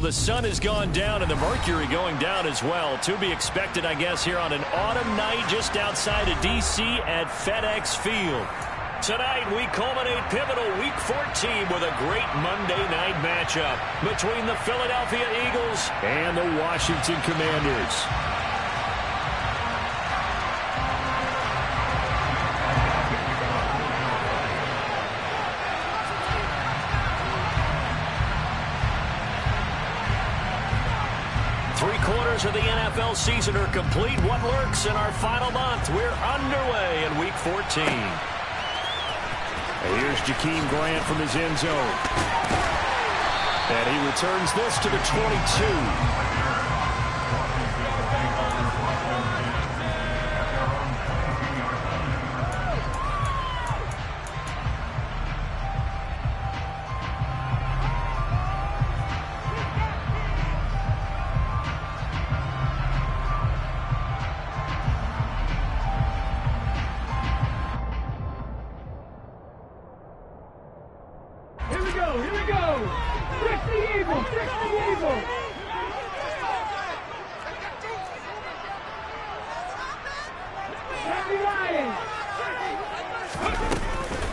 The sun has gone down and the mercury going down as well. To be expected, I guess, here on an autumn night just outside of D.C. at FedEx Field. Tonight, we culminate pivotal Week 14 with a great Monday night matchup between the Philadelphia Eagles and the Washington Commanders. Three-quarters of the NFL season are complete. What lurks in our final month? We're underway in Week 14. And here's Jakeem Grant from his end zone. And he returns this to the 22.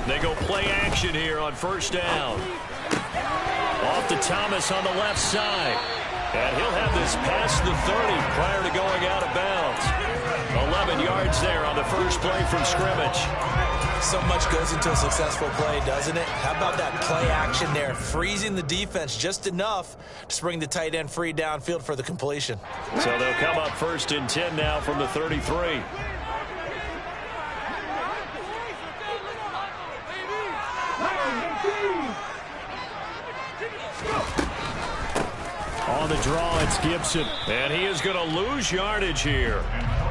They go play action here on first down. Off to Thomas on the left side. And he'll have this past the 30 prior to going out of bounds. 11 yards there on the first play from scrimmage. So much goes into a successful play, doesn't it? How about that play action there? Freezing the defense just enough to spring the tight end free downfield for the completion. So they'll come up first and 10 now from the 33. On the draw, it's Gibson. And he is going to lose yardage here.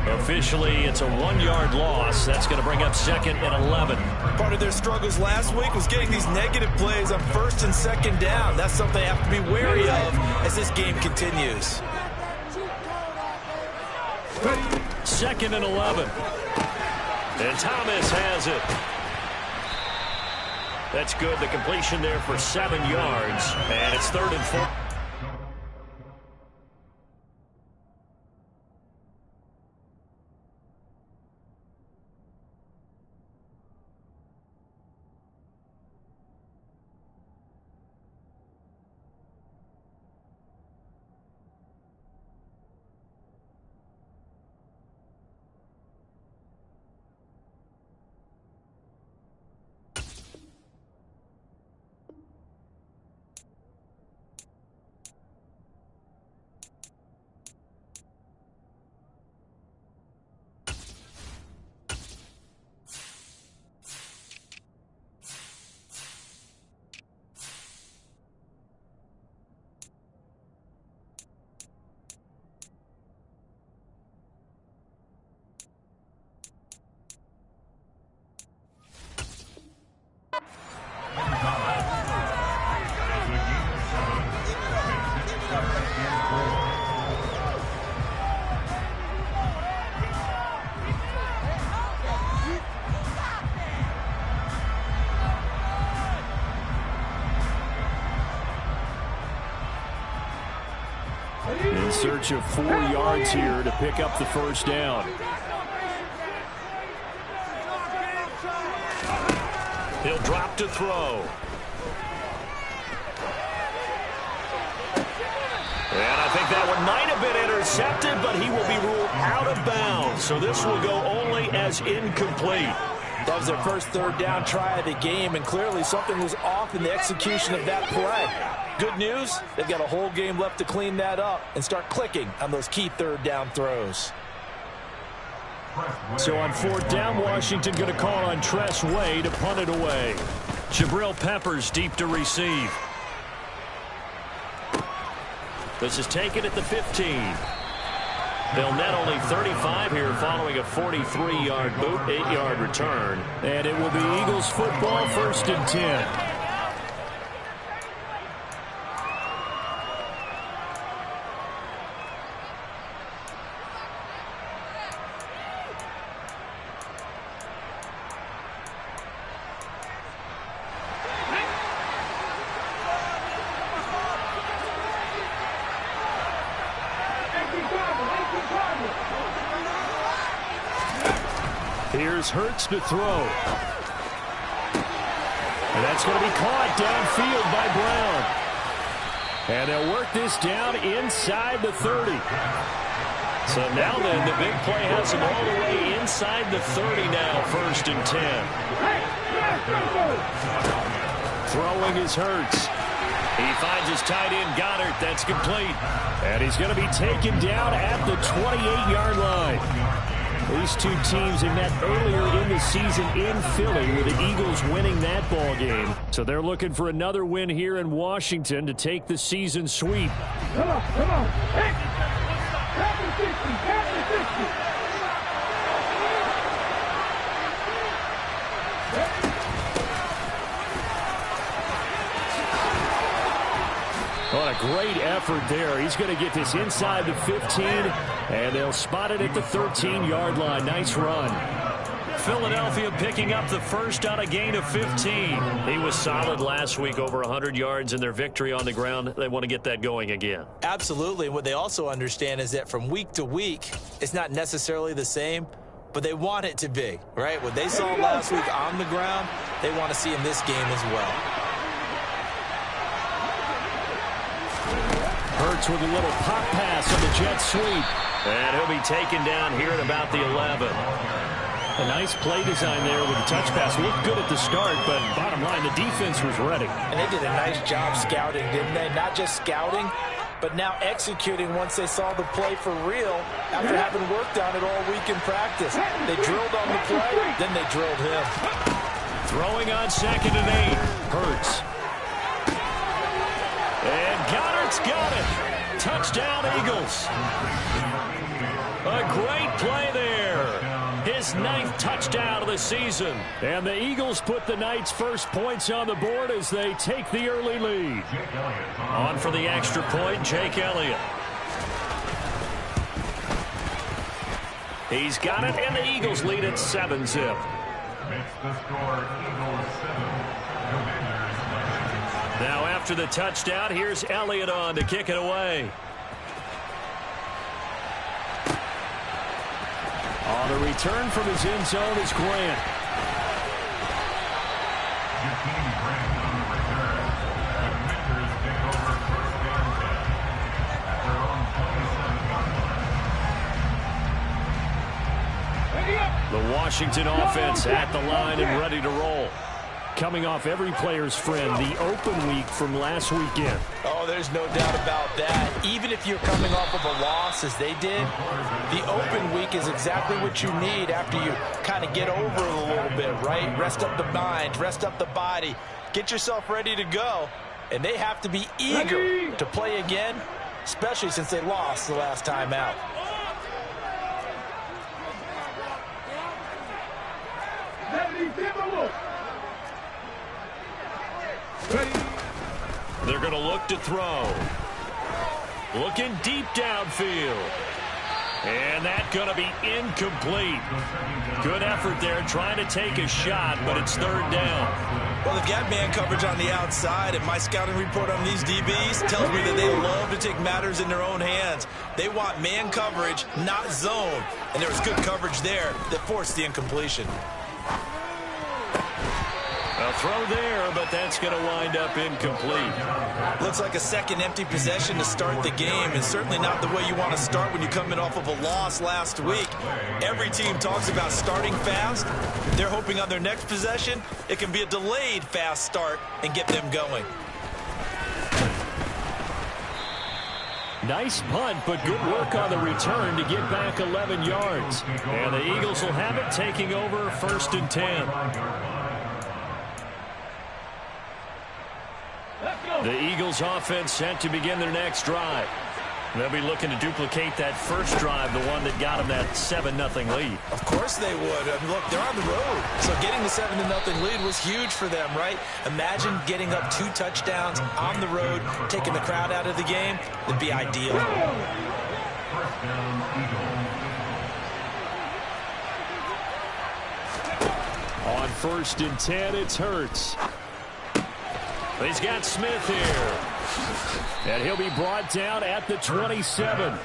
Officially, it's a 1-yard loss. That's going to bring up second and 11. Part of their struggles last week was getting these negative plays on first and second down. That's something they have to be wary of as this game continues. Second and 11. And Thomas has it. That's good. The completion there for 7 yards. And it's third and 4. In search of 4 yards here to pick up the first down. He'll drop to throw. And I think that one might have been intercepted, but he will be ruled out of bounds. So this will go only as incomplete. That was their first third down try of the game, and clearly something was off in the execution of that play. Good news, they've got a whole game left to clean that up and start clicking on those key third down throws. So on fourth down, Washington going to call on Tress Way to punt it away. Jabril Peppers deep to receive. This is taken at the 15. They'll net only 35 here following a 43-yard boot, 8-yard return. And it will be Eagles football, first and 10. Here's Hurts to throw. And that's going to be caught downfield by Brown. And they'll work this down inside the 30. So now then, the big play has them all the way inside the 30 now, 1st and 10. Throwing is Hurts. He finds his tight end, Goddard. That's complete. And he's going to be taken down at the 28-yard line. These two teams had met earlier in the season in Philly with the Eagles winning that ball game. So they're looking for another win here in Washington to take the season sweep. Come on, come on. Hey. Captain 60, Captain 60. What a great effort there. He's going to get this inside the 15, and they'll spot it at the 13-yard line. Nice run. Philadelphia picking up the first on a gain of 15. He was solid last week, over 100 yards in their victory on the ground. They want to get that going again. Absolutely. What they also understand is that from week to week, it's not necessarily the same, but they want it to be, right? What they saw last week on the ground, they want to see in this game as well. Hurts with a little pop pass on the jet sweep. And he'll be taken down here at about the 11. A nice play design there with the touch pass. Looked good at the start, but bottom line, the defense was ready. And they did a nice job scouting, didn't they? Not just scouting, but now executing once they saw the play for real after having worked on it all week in practice. They drilled on the play, then they drilled him. Throwing on 2nd and 8. Hurts. And Goddard's got it. Touchdown, Eagles. A great play there. His 9th touchdown of the season. And the Eagles put the Knights' first points on the board as they take the early lead. On for the extra point, Jake Elliott. He's got it, and the Eagles lead at 7-zip. Makes the score Eagles 7. Now after the touchdown, here's Elliott on to kick it away. On the return from his end zone is Grant. The Washington offense at the line and ready to roll. Coming off every player's friend, the open week from last weekend. Oh, there's no doubt about that. Even if you're coming off of a loss, as they did, the open week is exactly what you need after you kind of get over it a little bit, right? Rest up the mind, rest up the body, get yourself ready to go. And they have to be eager to play again, especially since they lost the last time out. They're going to look to throw. Looking deep downfield. And that's going to be incomplete. Good effort there trying to take a shot, but it's 3rd down. Well, they've got man coverage on the outside, and my scouting report on these DBs tells me that they love to take matters in their own hands. They want man coverage, not zone. And there was good coverage there that forced the incompletion. A throw there, but that's going to wind up incomplete. Looks like a second empty possession to start the game, and certainly not the way you want to start when you're coming off of a loss last week. Every team talks about starting fast. They're hoping on their next possession, it can be a delayed fast start and get them going. Nice punt, but good work on the return to get back 11 yards. And the Eagles will have it, taking over 1st and 10. The Eagles offense set to begin their next drive. They'll be looking to duplicate that first drive, the one that got them that 7-0 lead. Of course they would. I mean, look, they're on the road. So getting the 7-0 lead was huge for them, right? Imagine getting up 2 touchdowns on the road, taking the crowd out of the game. It'd be ideal. On 1st and 10, it's Hurts. He's got Smith here. And he'll be brought down at the 27.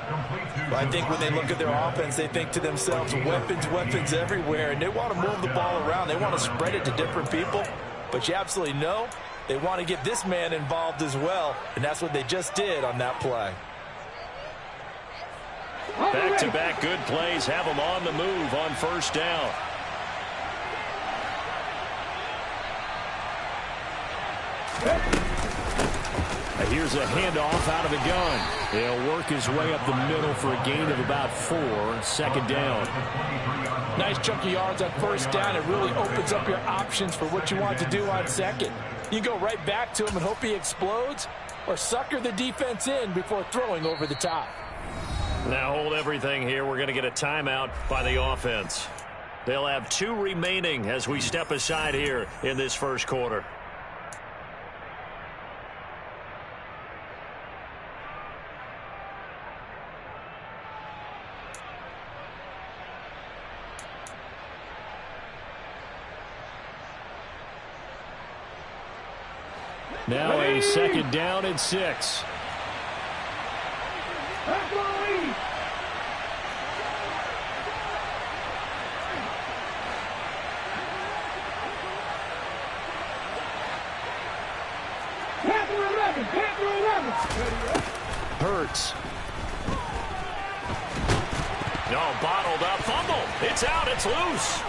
Complete to I think when they look at their offense, they think to themselves, weapons, weapons everywhere, and they want to move the ball around. They want to spread it to different people, but you absolutely know they want to get this man involved as well, and that's what they just did on that play. Back-to-back good plays have them on the move on first down. Here's a handoff out of the gun. He'll work his way up the middle for a gain of about 4. Second down. Nice chunk of yards on first down. It really opens up your options for what you want to do on second. You go right back to him and hope he explodes, or sucker the defense in before throwing over the top. Now hold everything here. We're going to get a timeout by the offense. They'll have 2 remaining as we step aside here in this first quarter. Now a second down and 6. Hurts. No, bottled up. Fumble. It's out. It's loose.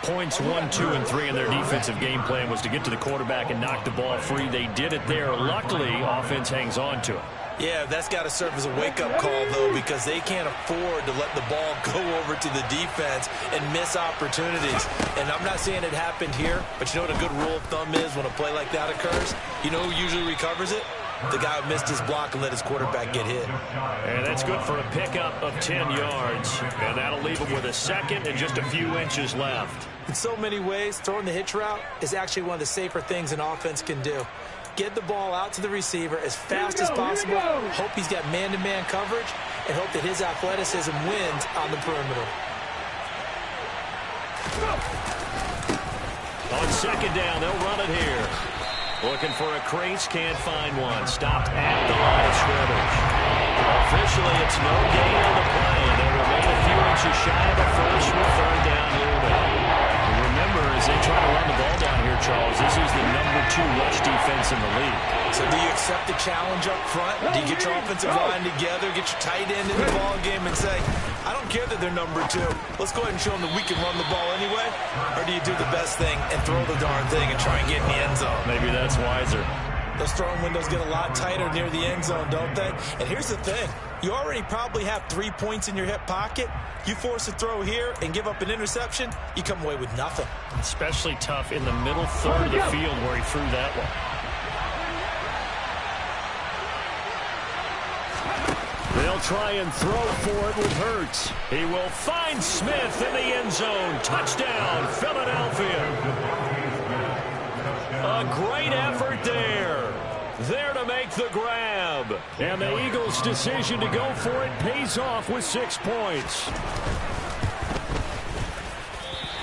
Points 1, 2, and 3 in their defensive game plan was to get to the quarterback and knock the ball free. They did it there. Luckily, offense hangs on to it. Yeah, that's got to serve as a wake-up call, though, because they can't afford to let the ball go over to the defense and miss opportunities. And I'm not saying it happened here, but you know what a good rule of thumb is when a play like that occurs? You know who usually recovers it? The guy who missed his block and let his quarterback get hit. And that's good for a pickup of 10 yards. And that'll leave him with a second and just a few inches left. In so many ways, throwing the hitch route is actually one of the safer things an offense can do. Get the ball out to the receiver as fast as possible, hope he's got man-to-man coverage, and hope that his athleticism wins on the perimeter. On second down, they'll run it here. Looking for a crease, can't find one. Stopped at the line of scrimmage. Officially, it's no gain on the play, and they'll remain a few inches shy of the first with third down looming. Remember, as they try to run the ball down here, Charles, this is the number 2 rush defense in the league. So do you accept the challenge up front? Do you get your offensive line together, get your tight end in the ball game and say, I don't care that they're number 2. Let's go ahead and show them that we can run the ball anyway? Or do you do the best thing and throw the darn thing and try and get in the end zone? Maybe that's wiser. Those throwing windows get a lot tighter near the end zone, don't they? And here's the thing. You already probably have 3 points in your hip pocket. You force a throw here and give up an interception, you come away with nothing. Especially tough in the middle third of the field where he threw that one. They'll try and throw for it with Hurts. He will find Smith in the end zone. Touchdown, Philadelphia. A great effort there. There to make the grab. And the Eagles' decision to go for it pays off with 6 points.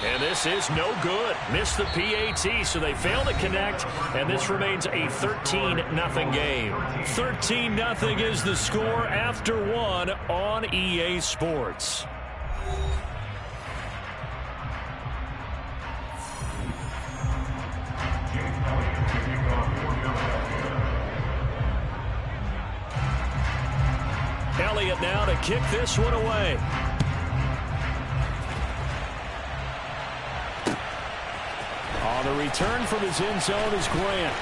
And this is no good. Missed the PAT, so they fail to connect, and this remains a 13-0 game. 13-0 is the score after 1 on EA Sports. Elliott now to kick this one away. The return from his end zone is Grant.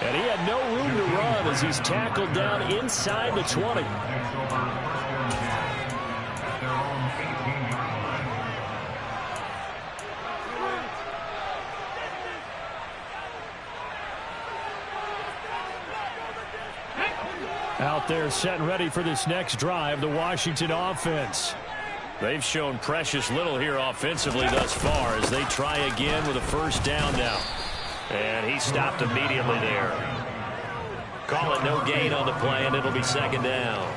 And he had no room to run as he's tackled down inside the 20. Out there set and ready for this next drive, the Washington offense. They've shown precious little here offensively thus far as they try again with a first down now. And he stopped immediately there. Call it no gain on the play, and it'll be second down.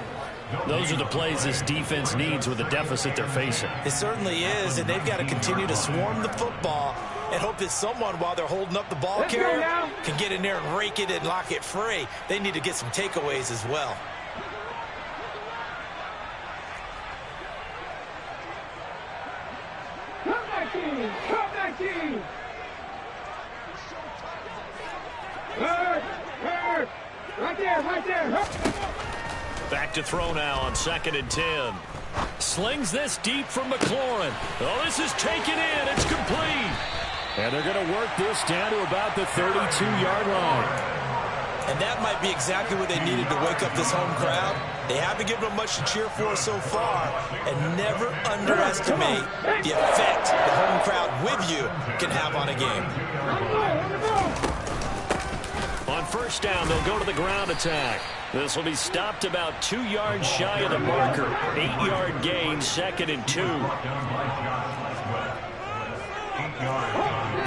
Those are the plays this defense needs with the deficit they're facing. It certainly is, and they've got to continue to swarm the football and hope that someone, while they're holding up the ball carrier, can get in there and rake it and lock it free. They need to get some takeaways as well. Come back in. Hurt. Right there. Back to throw now on 2nd and 10. Slings this deep from McLaurin. Oh, this is taken in. It's complete. And they're going to work this down to about the 32-yard line. And that might be exactly what they needed to wake up this home crowd. They haven't given them much to cheer for so far, and never underestimate the effect the home crowd with you can have on a game. On 1st down, they'll go to the ground attack. This will be stopped about 2 yards shy of the marker. 8-yard gain, 2nd and 2.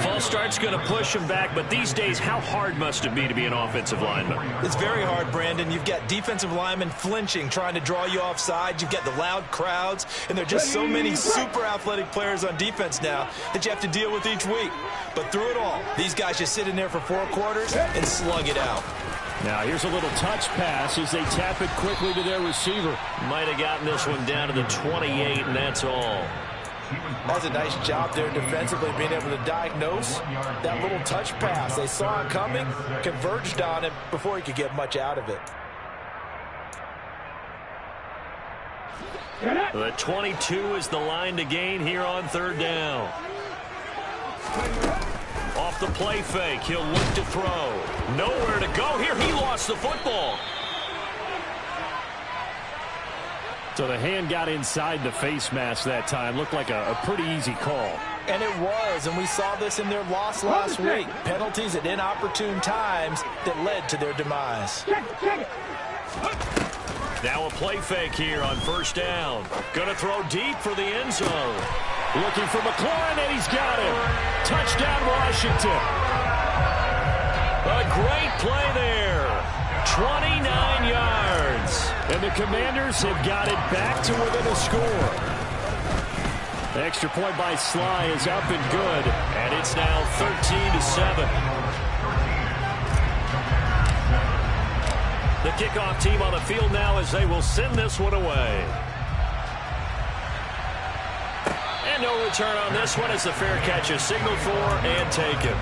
False start's going to push him back, but these days, how hard must it be to be an offensive lineman? It's very hard, Brandon. You've got defensive linemen flinching, trying to draw you offside. You've got the loud crowds, and there are just so many super athletic players on defense now that you have to deal with each week. But through it all, these guys just sit in there for 4 quarters and slug it out. Now, here's a little touch pass as they tap it quickly to their receiver. Might have gotten this one down to the 28, and that's all. That's a nice job there defensively, being able to diagnose that little touch pass. They saw it coming, converged on it before he could get much out of it. The 22 is the line to gain here on 3rd down. Off the play fake, he'll look to throw. Nowhere to go here. He lost the football. So the hand got inside the face mask that time. Looked like a pretty easy call. And it was, and we saw this in their loss last week. Penalties at inopportune times that led to their demise. Now a play fake here on 1st down. Gonna throw deep for the end zone. Looking for McLaurin, and he's got him. Touchdown, Washington. A great play there. 29 yards. And the Commanders have got it back to within a score. The extra point by Sly is up and good. And it's now 13-7. The kickoff team on the field now as they will send this one away. And no return on this one as the fair catch is signaled for and taken.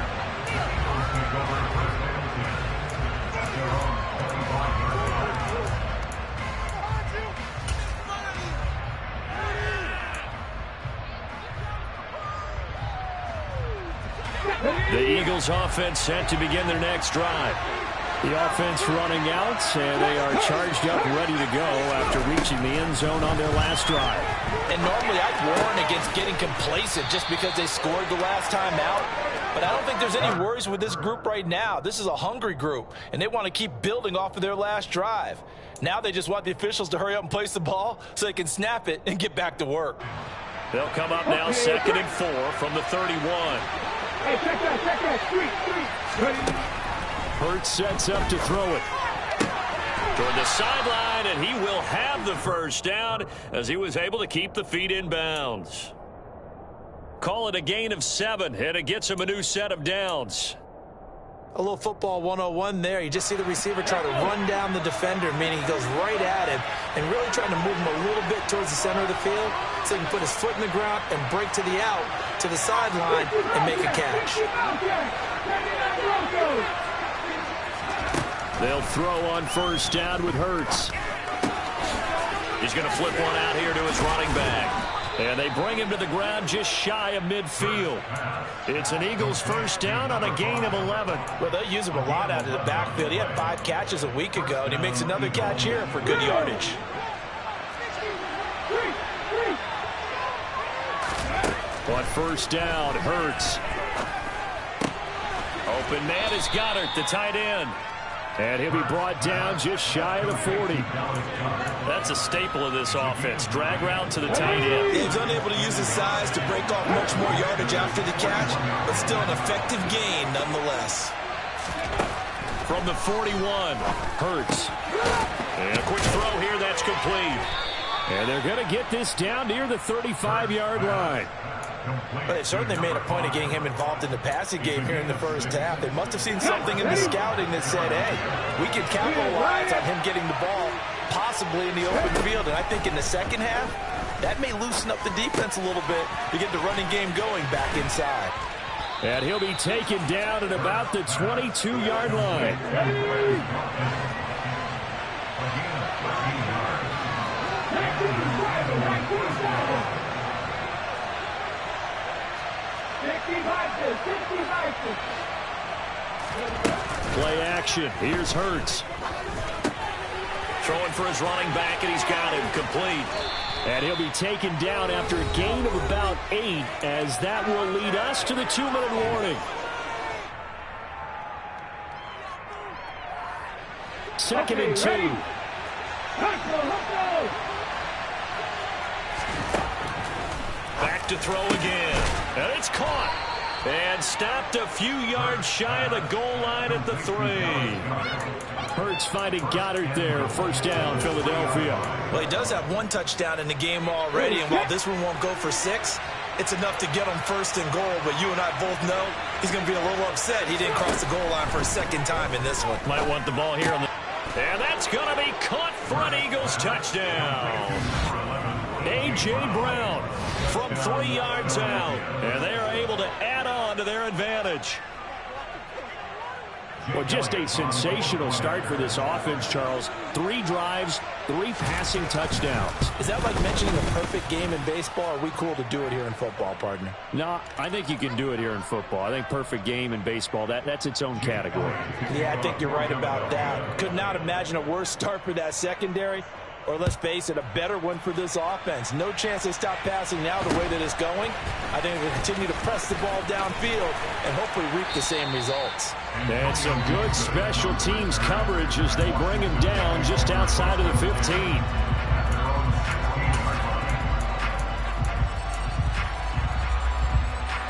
The Eagles offense set to begin their next drive. The offense running out, and they are charged up, ready to go after reaching the end zone on their last drive. And normally I'd warn against getting complacent just because they scored the last time out. But I don't think there's any worries with this group right now. This is a hungry group, and they want to keep building off of their last drive. Now they just want the officials to hurry up and place the ball so they can snap it and get back to work. They'll come up now 2nd and 4 from the 31. Hey, check that, street. Hurts sets up to throw it. Toward the sideline, and he will have the 1st down as he was able to keep the feet in bounds. Call it a gain of 7, and it gets him a new set of downs. A little football 101 there. You just see the receiver try to run down the defender, meaning he goes right at him and really trying to move him a little bit towards the center of the field so he can put his foot in the ground and break to the out, to the sideline, and make a catch. They'll throw on 1st down with Hurts. He's going to flip one out here to his running back. And they bring him to the ground just shy of midfield. It's an Eagles 1st down on a gain of 11. Well, they'll use him a lot out of the backfield. He had 5 catches a week ago, and he makes another catch here for good yardage. On 1st down, Hurts. Open man is Goddard, the tight end. And he'll be brought down just shy of the 40. That's a staple of this offense. Drag route to the tight end. He's unable to use his size to break off much more yardage after the catch, but still an effective gain nonetheless. From the 41, Hurts. And a quick throw here, that's complete. And they're going to get this down near the 35-yard line. Well, they certainly made a point of getting him involved in the passing game here in the first half. They must have seen something in the scouting that said, hey, we can capitalize on him getting the ball possibly in the open field. And I think in the second half, that may loosen up the defense a little bit to get the running game going back inside. And he'll be taken down at about the 22-yard line. 65. Play action. Here's Hurts. Throwing for his running back, and he's got him complete. And he'll be taken down after a gain of about 8, as that will lead us to the 2-minute warning. Second and 2. Back to throw again. And it's caught. And stopped a few yards shy of the goal line at the 3. Hurts finding Goddard there. First down, Philadelphia. Well, he does have 1 touchdown in the game already, and while this one won't go for 6, it's enough to get him first and goal. But you and I both know he's going to be a little upset he didn't cross the goal line for a second time in this one. Might want the ball here on the... And that's going to be caught for an Eagles touchdown. A.J. Brown from 3 yards out. And they are able to add on to their advantage. Well, just a sensational start for this offense, Charles. 3 drives, 3 passing touchdowns. Is that like mentioning a perfect game in baseball? Or are we cool to do it here in football, partner? No, I think you can do it here in football. I think perfect game in baseball, that's its own category. Yeah, I think you're right about that. Could not imagine a worse start for that secondary. Or let's face it, a better one for this offense. No chance they stop passing now the way that it's going. I think they'll continue to press the ball downfield and hopefully reap the same results. And some good special teams coverage as they bring him down just outside of the 15.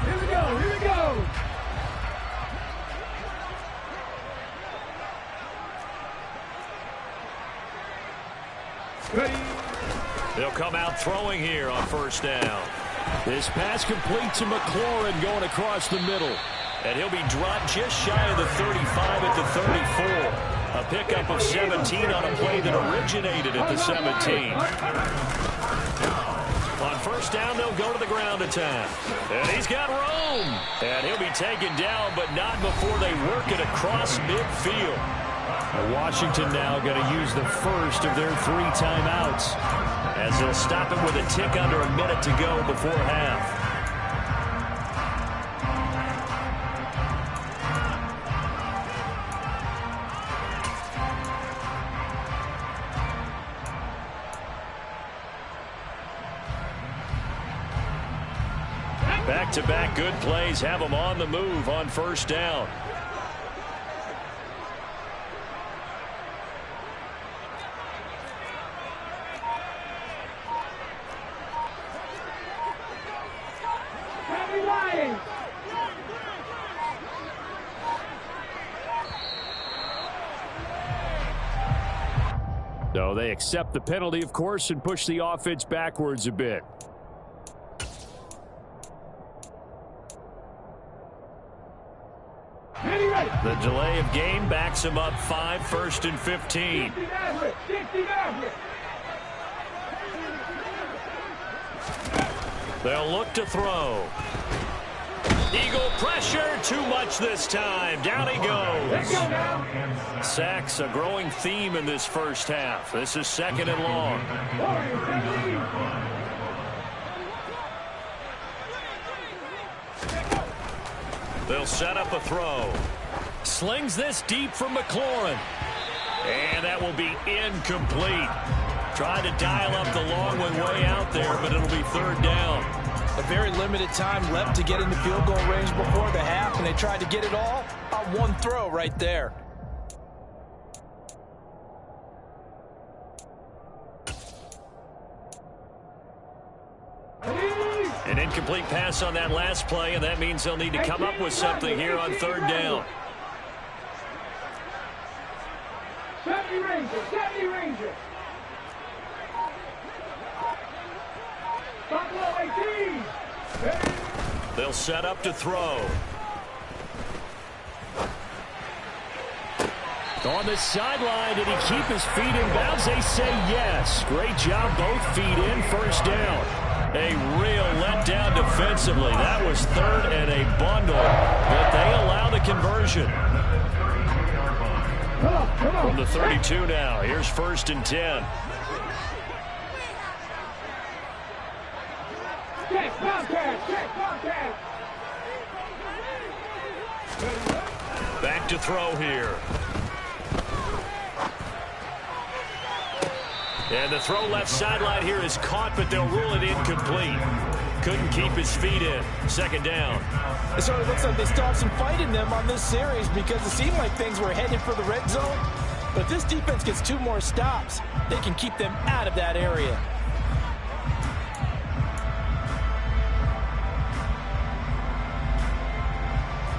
Here we go. Ready. They'll come out throwing here on first down. This pass complete to McLaurin going across the middle. And he'll be dropped just shy of the 35 at the 34. A pickup of 17 on a play that originated at the 17. On first down, they'll go to the ground attack. And he's got room. And he'll be taken down, but not before they work it across midfield. Washington now going to use the first of their 3 timeouts, as they'll stop it with a tick under a minute to go before half. Back-to-back good plays have them on the move on first down. So they accept the penalty, of course, and push the offense backwards a bit. The delay of game backs him up 5, 1st and 15. They'll look to throw. Eagle pressure, too much this time. Down he goes. Sacks, a growing theme in this first half. This is 2nd and long. They'll set up a throw. Slings this deep from McLaurin. And that will be incomplete. Trying to dial up the long one way out there, but it'll be 3rd down. A very limited time left to get into field goal range before the half, and they tried to get it all on 1 throw right there. An incomplete pass on that last play, and that means they'll need to come up with something here on 3rd down. 70 Ranger. Buffalo 18. They'll set up to throw. On the sideline, did he keep his feet in bounds? They say yes. Great job, both feet in, first down. A real letdown defensively. That was third and a bundle, but they allow the conversion. From the 32 now, here's 1st and 10. Back to throw here. And the throw left sideline here is caught, but they'll rule it incomplete. Couldn't keep his feet in. 2nd down. It sort of looks like they stopped some fight in them on this series because it seemed like things were headed for the red zone. But if this defense gets 2 more stops, they can keep them out of that area.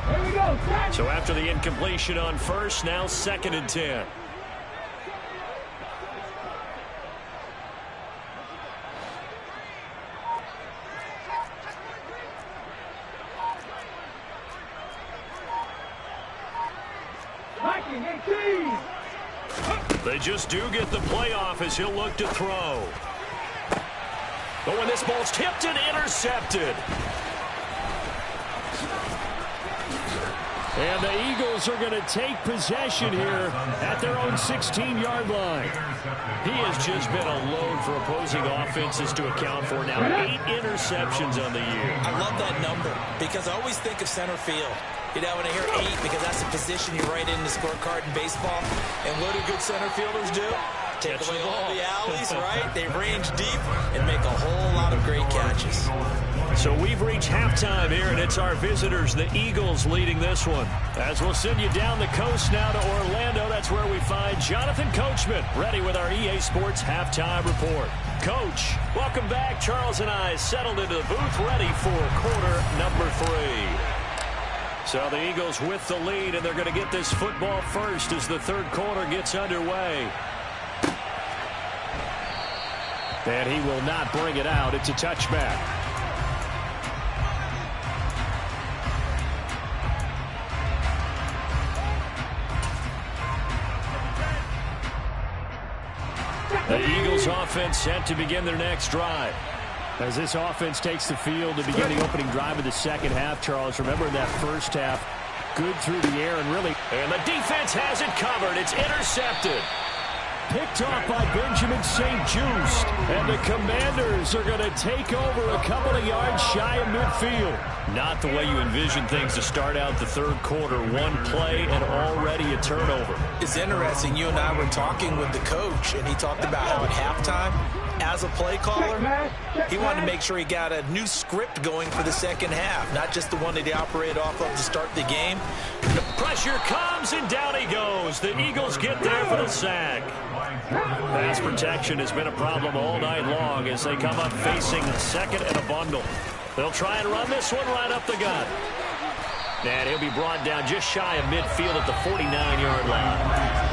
Here we go. So after the incompletion on first, now 2nd and 10. They just do get the playoff as he'll look to throw. But when this ball's tipped and intercepted. And the Eagles are going to take possession here at their own 16-yard line. He has just been a load for opposing offenses to account for. Now 8 interceptions on the year. I love that number because I always think of center field. You know, when I hear 8, because that's the position you write in the scorecard in baseball. And what do good center fielders do? Take away all the alleys, right? They range deep and make a whole lot of great catches. So we've reached halftime here, and it's our visitors, the Eagles, leading this one. As we'll send you down the coast now to Orlando, that's where we find Jonathan Coachman, ready with our EA Sports Halftime Report. Coach, welcome back. Charles and I settled into the booth, ready for quarter number 3. So the Eagles with the lead, and they're going to get this football first as the 3rd quarter gets underway. And he will not bring it out. It's a touchback. The Eagles offense set to begin their next drive. As this offense takes the field to begin the opening drive of the 2nd half, Charles, remember in that 1st half, good through the air and really. And the defense has it covered. It's intercepted. Picked off by Benjamin St-Juste. And the Commanders are going to take over a couple of yards shy of midfield. Not the way you envision things to start out the 3rd quarter. 1 play and already a turnover. It's interesting. You and I were talking with the coach, and he talked about how at halftime, as a play caller, he wanted to make sure he got a new script going for the 2nd half, not just the one that he operated off of to start the game. The pressure comes, and down he goes. The Eagles get there for the sack. Pass protection has been a problem all night long as they come up facing a 2nd and a bundle. They'll try and run this one right up the gut. And he'll be brought down just shy of midfield at the 49-yard line.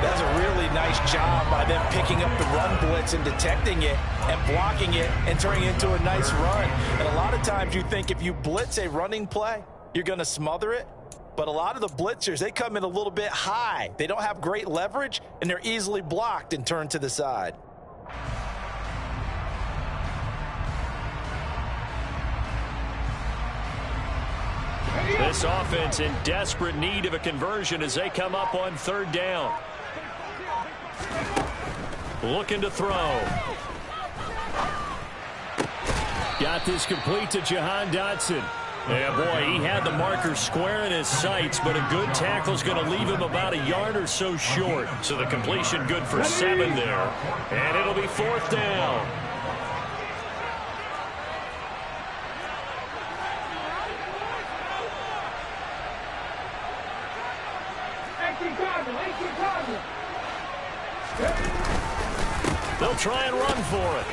That's a really nice job by them picking up the run blitz and detecting it and blocking it and turning it into a nice run. And a lot of times you think if you blitz a running play, you're going to smother it. But a lot of the blitzers, they come in a little bit high. They don't have great leverage, and they're easily blocked and turned to the side. This offense in desperate need of a conversion as they come up on 3rd down. Looking to throw. Got this complete to Jahan Dotson. Yeah, boy, he had the marker square in his sights, but a good tackle's going to leave him about a yard or so short. So the completion good for 7 there. And it'll be 4th down. They'll try and run for it.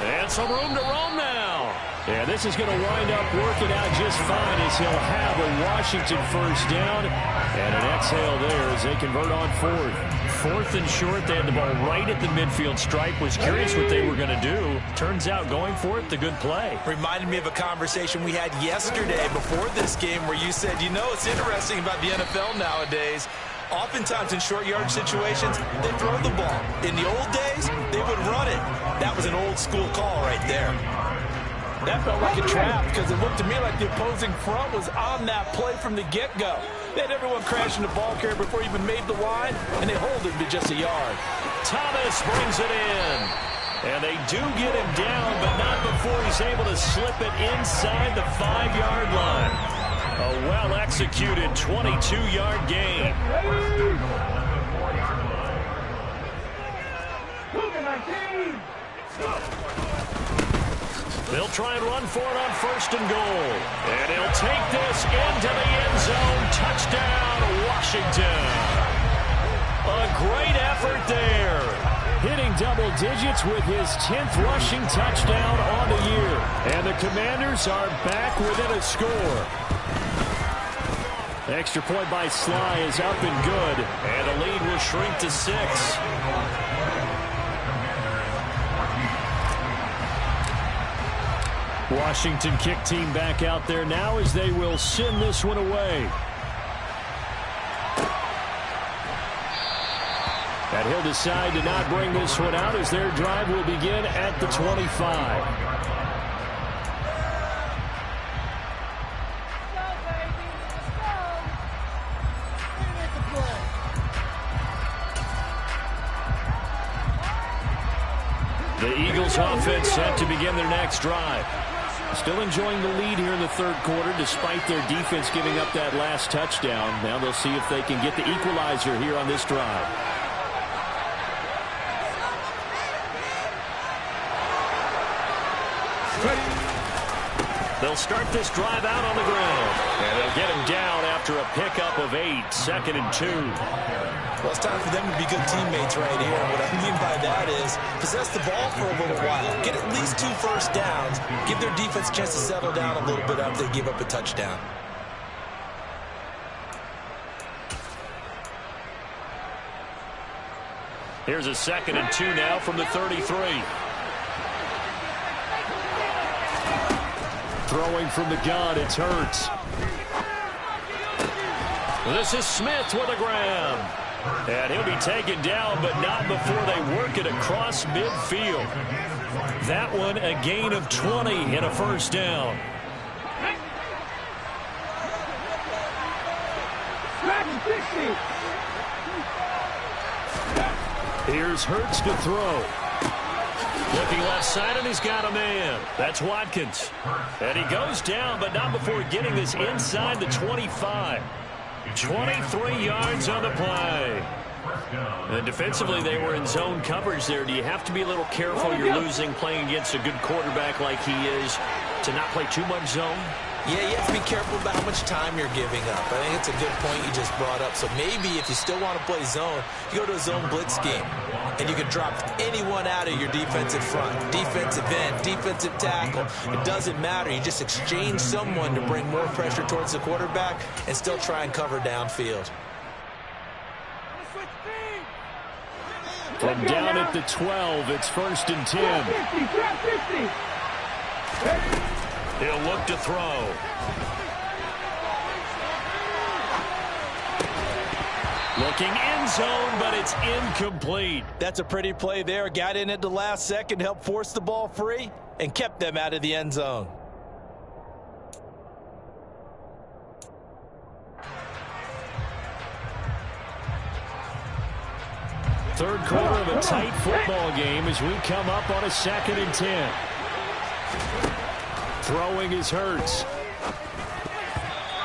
And some room to roam now. Yeah, this is going to wind up working out just fine as he'll have a Washington 1st down. And an exhale there as they convert on 4th. 4th and short. They had the ball right at the midfield stripe. Was curious what they were going to do. Turns out going for it, the good play. Reminded me of a conversation we had yesterday before this game where you said, you know, it's interesting about the NFL nowadays. Oftentimes in short yardage situations, they throw the ball. In the old days, they would run it. That was an old school call right there. That felt like a trap because it looked to me like the opposing front was on that play from the get-go. They had everyone crashing the ball carrier before he even made the line, and they hold it to just a yard. Thomas brings it in. And they do get him down, but not before he's able to slip it inside the 5-yard line. A well-executed 22-yard gain. They'll try and run for it on 1st and goal. And he'll take this into the end zone. Touchdown, Washington. A great effort there. Hitting double digits with his 10th rushing touchdown on the year. And the Commanders are back within a score. Extra point by Sly is up and good. And the lead will shrink to 6. Washington kick team back out there now as they will send this one away. And he'll decide to not bring this one out as their drive will begin at the 25. The Eagles offense set to begin their next drive. Still enjoying the lead here in the 3rd quarter despite their defense giving up that last touchdown. Now they'll see if they can get the equalizer here on this drive. They'll start this drive out on the ground. And they'll get him down after a pickup of 8. 2nd and 2. Well, it's time for them to be good teammates right here. And what I mean by that is possess the ball for a little while. Get at least 2 first downs. Give their defense a chance to settle down a little bit after they give up a touchdown. Here's a 2nd and 2 now from the 33. Throwing from the gun, it's Hurts. This is Smith with a grab. And he'll be taken down, but not before they work it across midfield. That one a gain of 20 and a first down. Here's Hurts to throw. Looking left side, and he's got a man. That's Watkins. And he goes down, but not before getting this inside the 25. 23 yards on the play. And defensively, they were in zone coverage there. Do you have to be a little careful? You're losing playing against a good quarterback like he is to not play too much zone? Yeah, you have to be careful about how much time you're giving up. I think it's a good point you just brought up. So maybe if you still want to play zone, you go to a zone blitz scheme. And you can drop anyone out of your defensive front. Defensive end, defensive tackle. It doesn't matter. You just exchange someone to bring more pressure towards the quarterback and still try and cover downfield. From down at the 12, it's 1st and 10. He'll look to throw. Looking end zone, but it's incomplete. That's a pretty play there. Got in at the last second, helped force the ball free, and kept them out of the end zone. Third quarter of a tight football game as we come up on a 2nd and 10. Throwing is Hurts.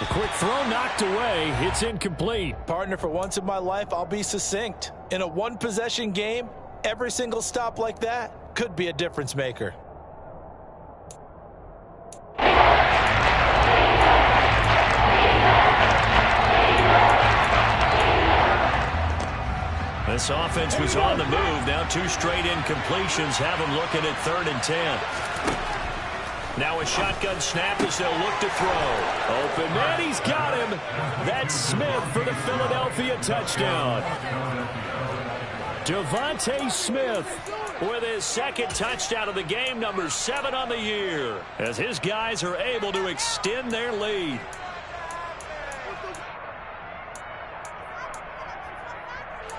A quick throw knocked away. It's incomplete. Partner, for once in my life, I'll be succinct. In a one-possession game, every single stop like that could be a difference maker. This offense was on the move. Now 2 straight incompletions have him looking at 3rd and 10. Now a shotgun snap as they'll look to throw. Open man, he's got him. That's Smith for the Philadelphia touchdown. Devontae Smith with his second touchdown of the game, number 7 on the year, as his guys are able to extend their lead.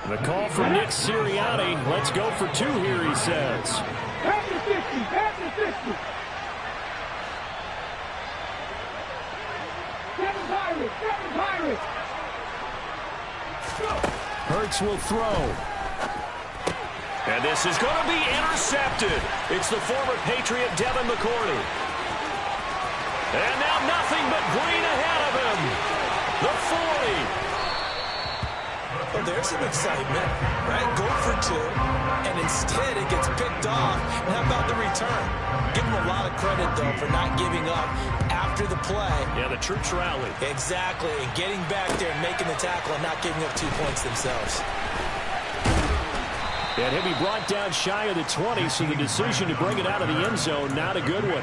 The call from Nick Sirianni. Let's go for 2 here, he says. Pass the 50, pass the 50. Seven Pirates. Hurts will throw. And this is going to be intercepted. It's the former Patriot Devin McCourty. And now nothing but green ahead of him. The 40. Well, there's some excitement, right? Go for 2, and instead it gets picked off. And how about the return? Give them a lot of credit, though, for not giving up after the play. Yeah, the troops rallied. Exactly, and getting back there and making the tackle and not giving up 2 points themselves. And he'll be brought down shy of the 20, so the decision to bring it out of the end zone, not a good one.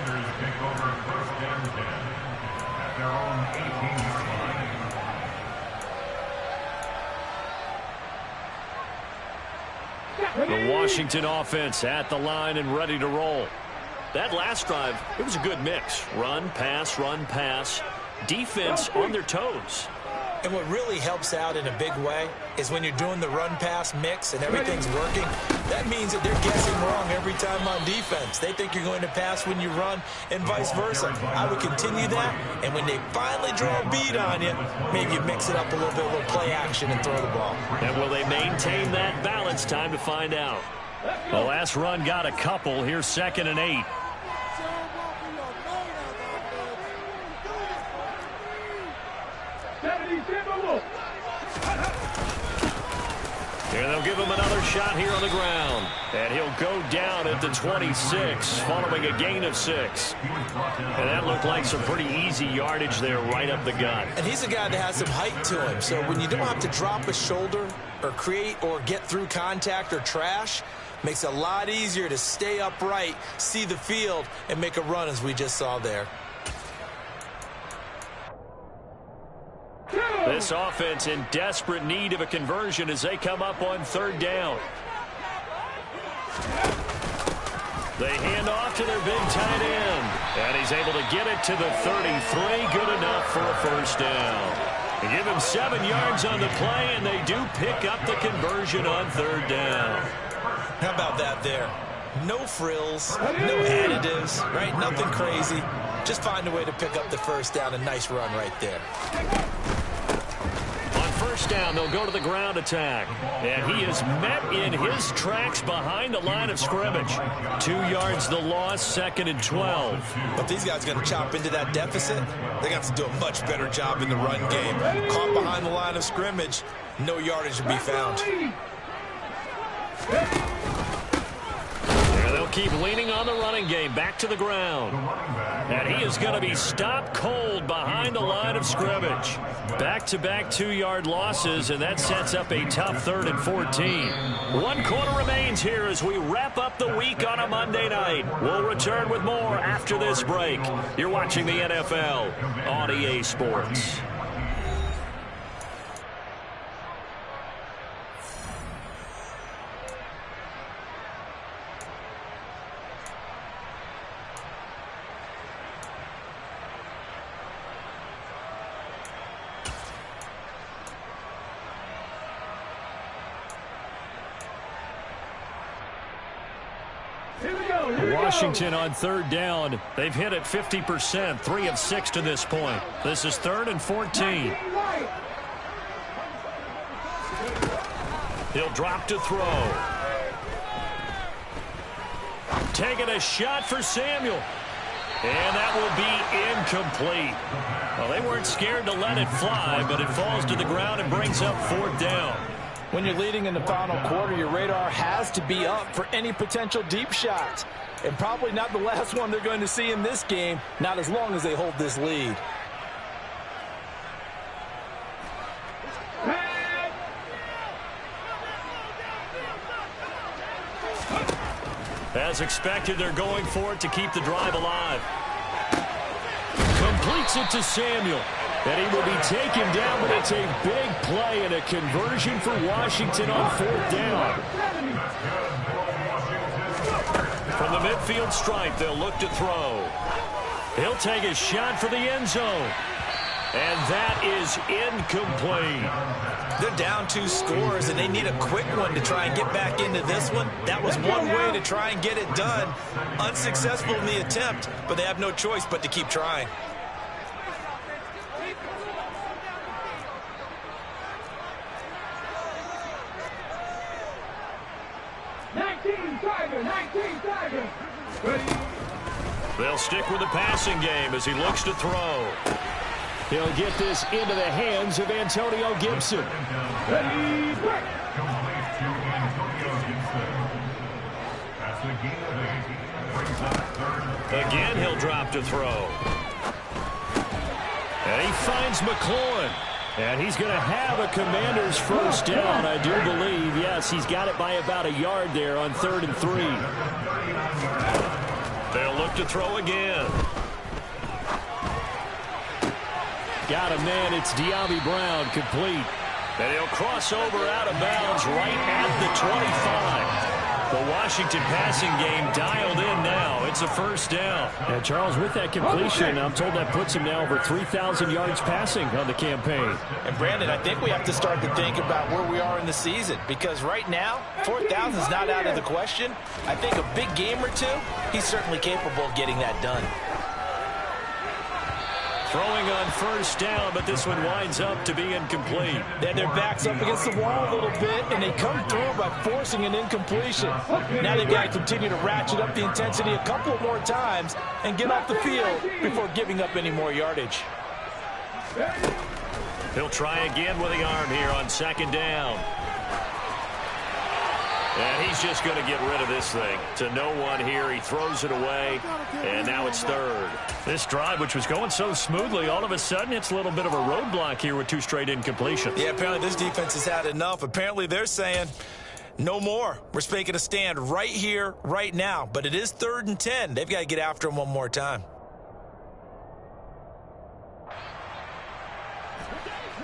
The Washington offense at the line and ready to roll. That last drive, it was a good mix. Run, pass, defense on their toes. And what really helps out in a big way is when you're doing the run-pass mix and everything's working, that means that they're guessing wrong every time on defense. They think you're going to pass when you run and vice versa. I would continue that, and when they finally draw a beat on you, maybe you mix it up a little bit, a little play action and throw the ball. And will they maintain that balance? Time to find out. The last run got a couple. Here's 2nd and 8. And they'll give him another shot here on the ground. And he'll go down at the 26, following a gain of 6. And that looked like some pretty easy yardage there right up the gut. And he's a guy that has some height to him. So when you don't have to drop a shoulder or create or get through contact or trash, makes it a lot easier to stay upright, see the field, and make a run as we just saw there. This offense in desperate need of a conversion as they come up on 3rd down. They hand off to their big tight end. And he's able to get it to the 33. Good enough for a 1st down. They give him 7 yards on the play, and they do pick up the conversion on 3rd down. How about that there? No frills, no additives, right? Nothing crazy. Just find a way to pick up the 1st down. A nice run right there. 1st down, they'll go to the ground attack. And he is met in his tracks behind the line of scrimmage. 2 yards the loss, 2nd and 12. But these guys are going to chop into that deficit. They got to do a much better job in the run game. Caught behind the line of scrimmage, no yardage to be found. And they'll keep leaning on the running game. Back to the ground. And he is going to be stopped cold behind the line of scrimmage. Back-to-back 2-yard losses, and that sets up a tough 3rd and 14. 1 quarter remains here as we wrap up the week on a Monday night. We'll return with more after this break. You're watching the NFL on EA Sports. Washington on 3rd down. They've hit it 50%, 3 of 6 to this point. This is 3rd and 14. He'll drop to throw. Taking a shot for Samuel. And that will be incomplete. Well, they weren't scared to let it fly, but it falls to the ground and brings up 4th down. When you're leading in the final quarter, your radar has to be up for any potential deep shots. And probably not the last one they're going to see in this game, not as long as they hold this lead. As expected, they're going for it to keep the drive alive. Completes it to Samuel. And he will be taken down, but it's a big play and a conversion for Washington on 4th down. From the midfield stripe, they'll look to throw. He'll take a shot for the end zone. And that is incomplete. They're down 2 scores, and they need a quick one to try and get back into this one. That was one way to try and get it done. Unsuccessful in the attempt, but they have no choice but to keep trying. They'll stick with the passing game as he looks to throw. He'll get this into the hands of Antonio Gibson. Again, he'll drop to throw. And he finds McLaurin. And he's going to have a Commander's first down, I do believe. Yes, he's got it by about a yard there on 3rd and 3. They'll look to throw again. Got a man. It's De'Ami Brown, complete. And he'll cross over out of bounds right at the 25. The Washington passing game dialed in now. It's a first down. And Charles, with that completion, I'm told that puts him now over 3,000 yards passing on the campaign. And Brandon, I think we have to start to think about where we are in the season, because right now, 4,000 is not out of the question. I think a big game or two, he's certainly capable of getting that done. Throwing on first down, but this one winds up to be incomplete. Then their backs up against the wall a little bit, and they come through by forcing an incompletion. Now they've got to continue to ratchet up the intensity a couple more times and get off the field before giving up any more yardage. He'll try again with the arm here on 2nd down. And he's just going to get rid of this thing. To no one here. He throws it away. And now it's 3rd. This drive, which was going so smoothly, all of a sudden it's a little bit of a roadblock here with 2 straight incompletions. Yeah, apparently this defense has had enough. Apparently they're saying, no more. We're making a stand right here, right now. But it is 3rd and 10. They've got to get after him one more time.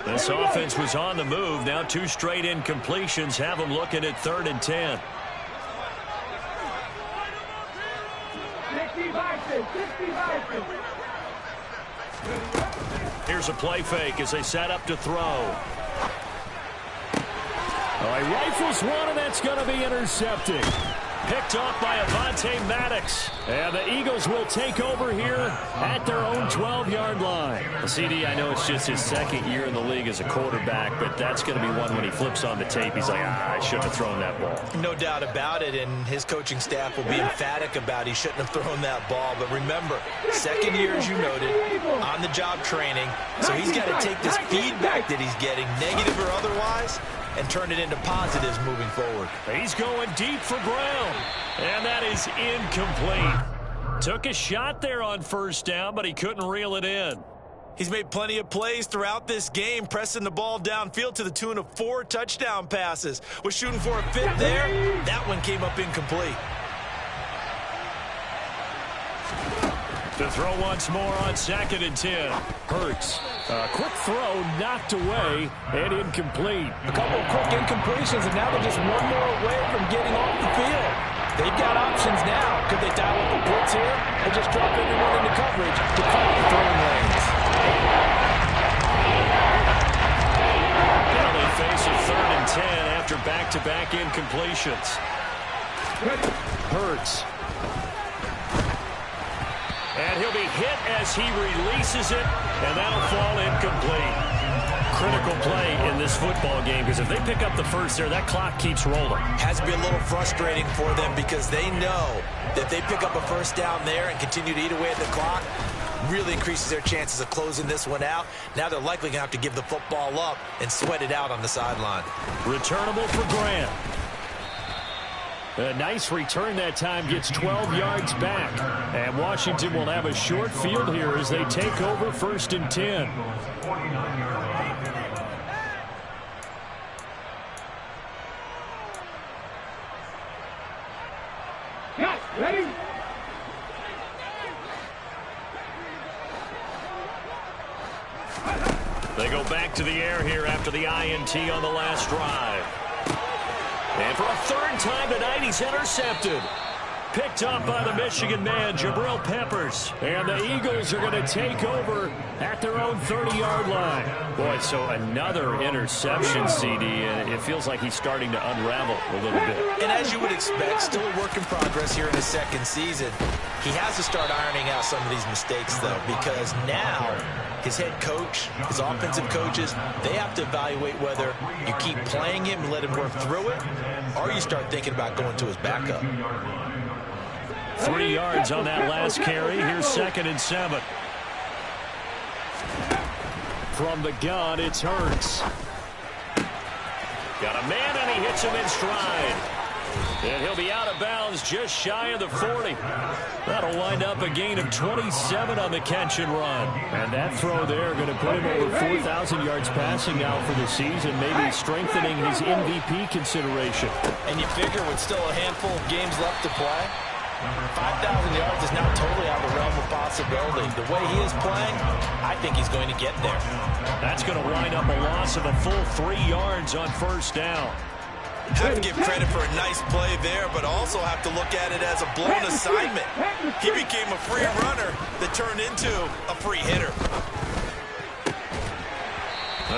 This offense was on the move. Now 2 straight incompletions have them looking at 3rd and 10. Here's a play fake as they set up to throw. He rifles one, and that's going to be intercepted. Picked off by Avonte Maddox. And the Eagles will take over here at their own 12-yard line. CD, I know it's just his 2nd year in the league as a quarterback, but that's going to be one when he flips on the tape. He's like, I shouldn't have thrown that ball. No doubt about it, and his coaching staff will be emphatic about he shouldn't have thrown that ball. But remember, 2nd year, as you noted, on-the-job training. So he's got to take this feedback that he's getting, negative or otherwise, and turn it into positives moving forward. He's going deep for Brown, and that is incomplete. Took a shot there on first down, but he couldn't reel it in. He's made plenty of plays throughout this game, pressing the ball downfield to the tune of 4 touchdown passes. Was shooting for a 5th there. That one came up incomplete. To throw once more on 2nd and 10. Hurts. A quick throw knocked away and incomplete. A couple of quick incompletions, and now they're just one more away from getting off the field. They've got options now. Could they dial up the blitz here or just drop everyone into coverage to cut the throwing lanes? Now they face a 3rd and 10 after back-to-back incompletions. Hurts. And he'll be hit as he releases it, and that'll fall incomplete. Critical play in this football game, because if they pick up the first there, that clock keeps rolling. Has to be a little frustrating for them because they know that they pick up a first down there and continue to eat away at the clock, really increases their chances of closing this one out. Now they're likely going to have to give the football up and sweat it out on the sideline. Returnable for Grant. A nice return that time, gets 12 yards back. And Washington will have a short field here as they take over 1st and 10. Ready? They go back to the air here after the INT on the last drive. And for a third time tonight, he's intercepted. Picked up by the Michigan man, Jabril Peppers. And the Eagles are going to take over at their own 30-yard line. Boy, so another interception, CD, and it feels like he's starting to unravel a little bit. And as you would expect, still a work in progress here in his second season. He has to start ironing out some of these mistakes, though, because now his head coach, his offensive coaches, they have to evaluate whether you keep playing him and let him work through it, or you start thinking about going to his backup. 3 yards on that last carry. Here's 2nd and 7. From the gun, it's Hurts. Got a man, and he hits him in stride. And he'll be out of bounds just shy of the 40. That'll wind up a gain of 27 on the catch and run. And that throw there going to put him over 4,000 yards passing now for the season, maybe strengthening his MVP consideration. And you figure with still a handful of games left to play, 5,000 yards is now totally out of the realm of possibility. The way he is playing, I think he's going to get there. That's going to wind up a loss of a full 3 yards on first down. Have to give credit for a nice play there, but also have to look at it as a blown assignment. He became a free runner that turned into a free hitter.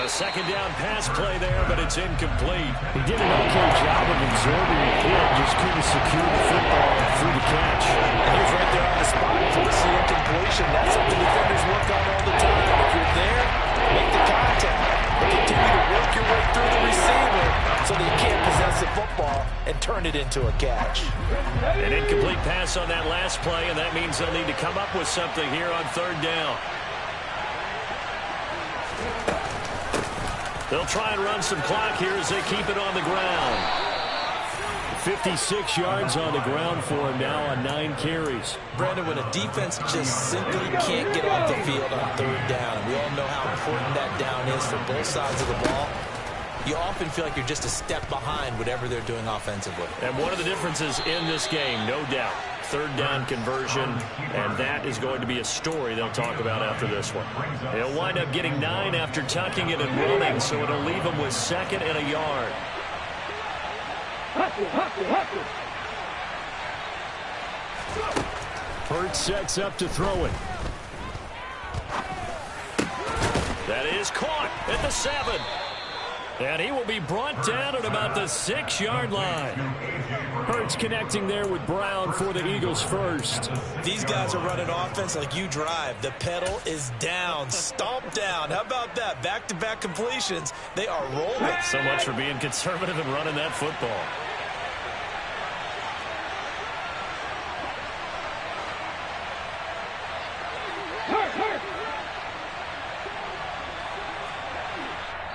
A second down pass play there, but it's incomplete. He did an okay job of absorbing the hit, just couldn't secure the football through the catch. And he was right there on the spot for the incompletion. That's something defenders work on all the time. If you're there, make the contact. But continue to work your way through the receiver so that you can't possess the football and turn it into a catch. An incomplete pass on that last play, and that means they'll need to come up with something here on third down. They'll try and run some clock here as they keep it on the ground. 56 yards on the ground for him now on 9 carries. Brandon, when a defense just simply can't get off the field on third down, and we all know how important that down is for both sides of the ball, you often feel like you're just a step behind whatever they're doing offensively. And one of the differences in this game, no doubt, third down conversion, and that is going to be a story they'll talk about after this one. They'll wind up getting 9 after tucking it and running, so it'll leave them with 2nd and a yard. Hurts sets up to throw it. That is caught at the 7. And he will be brought down at about the 6-yard line. Hurts connecting there with Brown for the Eagles first. These guys are running offense like you drive. The pedal is down, stomp down. How about that? Back-to-back completions. They are rolling. So much for being conservative and running that football. Hurt.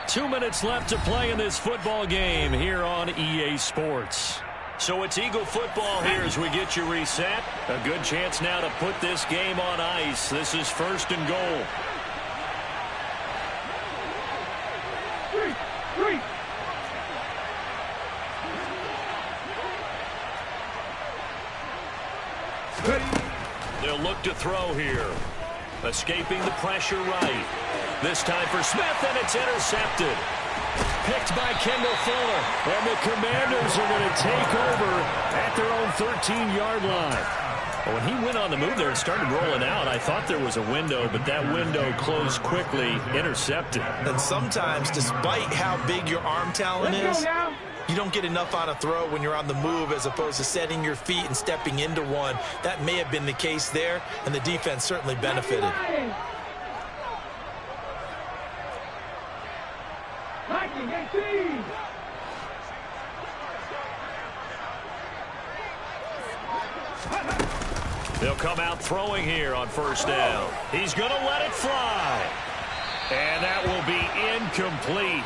2 minutes left to play in this football game here on EA Sports. So it's Eagle football here as we get you reset. A good chance now to put this game on ice. This is 1st and goal. Three. They'll look to throw here. Escaping the pressure right. This time for Smith, and it's intercepted. Picked by Kendall Fuller. And the Commanders are going to take over at their own 13-yard line. When he went on the move there and started rolling out, I thought there was a window, but that window closed quickly, intercepted. And sometimes, despite how big your arm talent is, you don't get enough on a throw when you're on the move as opposed to setting your feet and stepping into one. That may have been the case there, and the defense certainly benefited. They'll come out throwing here on first down. He's going to let it fly. And that will be incomplete.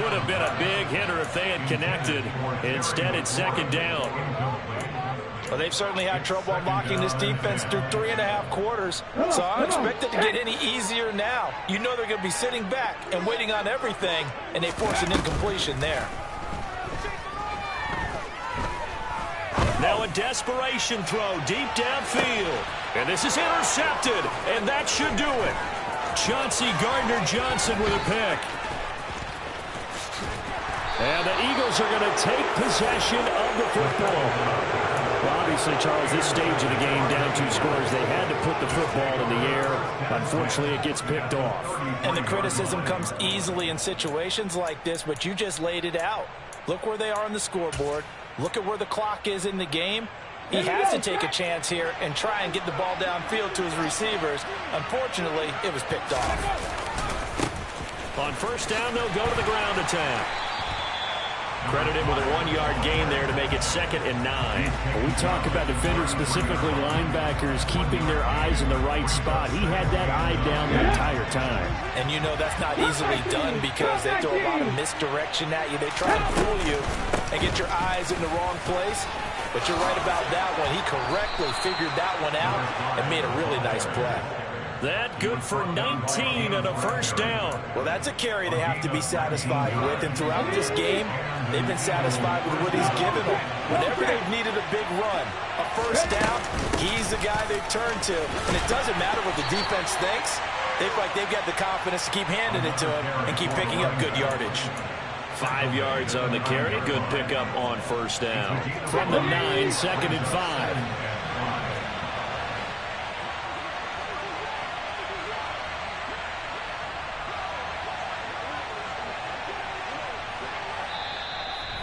Would have been a big hitter if they had connected. Instead, it's 2nd down. Well, they've certainly had trouble unlocking this defense through 3.5 quarters, so I don't expect it to get any easier now. You know they're going to be sitting back and waiting on everything, and they force an incompletion there. Now a desperation throw deep downfield. And this is intercepted, and that should do it. Chauncey Gardner-Johnson with a pick. And the Eagles are going to take possession of the football. Well, obviously, Charles, this stage of the game, down 2 scores, they had to put the football in the air. Unfortunately, it gets picked off. And the criticism comes easily in situations like this, but you just laid it out. Look where they are on the scoreboard. Look at where the clock is in the game. He has to take a chance here and try and get the ball downfield to his receivers. Unfortunately, it was picked off. On first down, they'll go to the ground attack. Credited with a 1-yard gain there to make it 2nd and 9. When we talk about defenders, specifically linebackers, keeping their eyes in the right spot. He had that eye down the entire time. And you know that's not easily done because they throw a lot of misdirection at you. They try to fool you and get your eyes in the wrong place. But you're right about that one. He correctly figured that one out and made a really nice play. That good for 19 and a first down. Well, that's a carry they have to be satisfied with. And throughout this game, they've been satisfied with what he's given them. Whenever they've needed a big run, a first down, he's the guy they've turned to. And it doesn't matter what the defense thinks. They feel like they've got the confidence to keep handing it to him and keep picking up good yardage. 5 yards on the carry. Good pickup on first down. From the 9, 2nd and 5.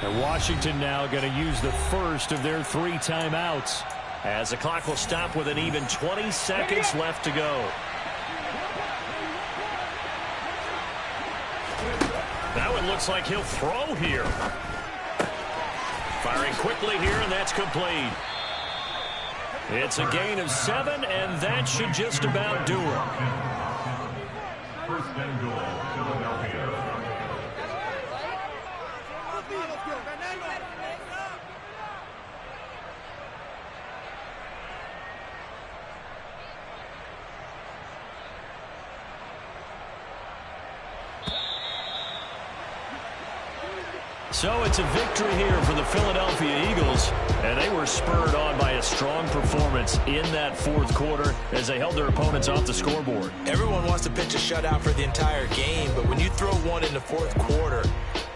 And Washington now going to use the first of their 3 timeouts. As the clock will stop with an even 20 seconds left to go. That one looks like he'll throw here. Firing quickly here, and that's complete. It's a gain of 7, and that should just about do it. First and goal, Philadelphia. So it's a victory here for the Philadelphia Eagles, and they were spurred on by a strong performance in that 4th quarter as they held their opponents off the scoreboard. Everyone wants to pitch a shutout for the entire game, but when you throw one in the 4th quarter,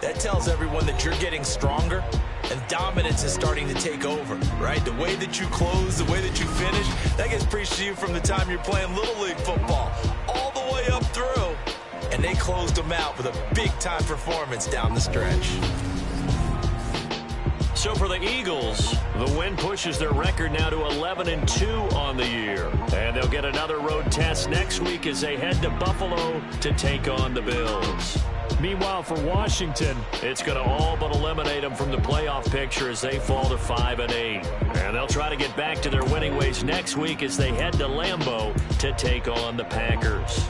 that tells everyone that you're getting stronger and dominance is starting to take over, right? The way that you close, the way that you finish, that gets preached to you from the time you're playing Little League football all the way up through, and they closed them out with a big-time performance down the stretch. So for the Eagles, the win pushes their record now to 11-2 on the year. And they'll get another road test next week as they head to Buffalo to take on the Bills. Meanwhile, for Washington, it's going to all but eliminate them from the playoff picture as they fall to 5-8. And they'll try to get back to their winning ways next week as they head to Lambeau to take on the Packers.